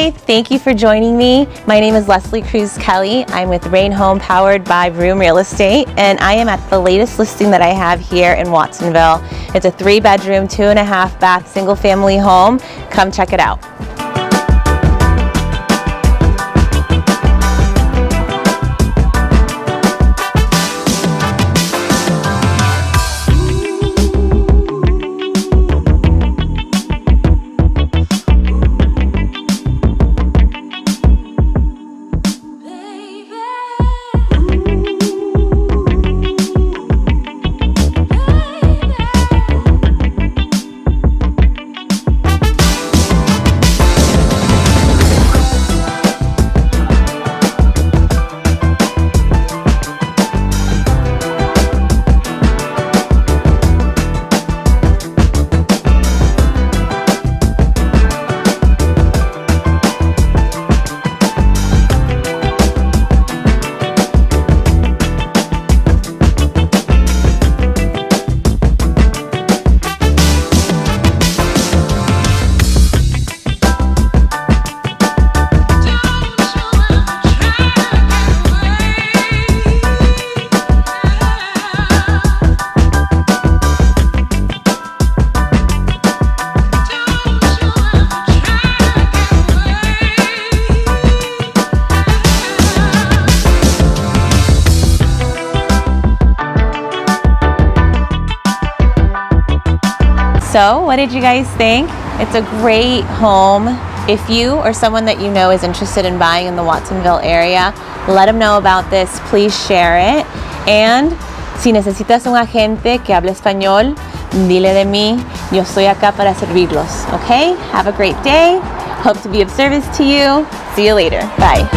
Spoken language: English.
Hi, thank you for joining me. My name is Leslie Cruz Kelly. I'm with Rain Home powered by Vroom Real Estate, and I am at the latest listing that I have here in Watsonville. It's a 3-bedroom, 2.5-bath, single-family home. Come check it out. So, what did you guys think? It's a great home. If you or someone that you know is interested in buying in the Watsonville area, let them know about this. Please share it. And si necesitas un agente que hable español, dile de mí. Yo estoy acá para servirlos. Okay? Have a great day. Hope to be of service to you. See you later. Bye.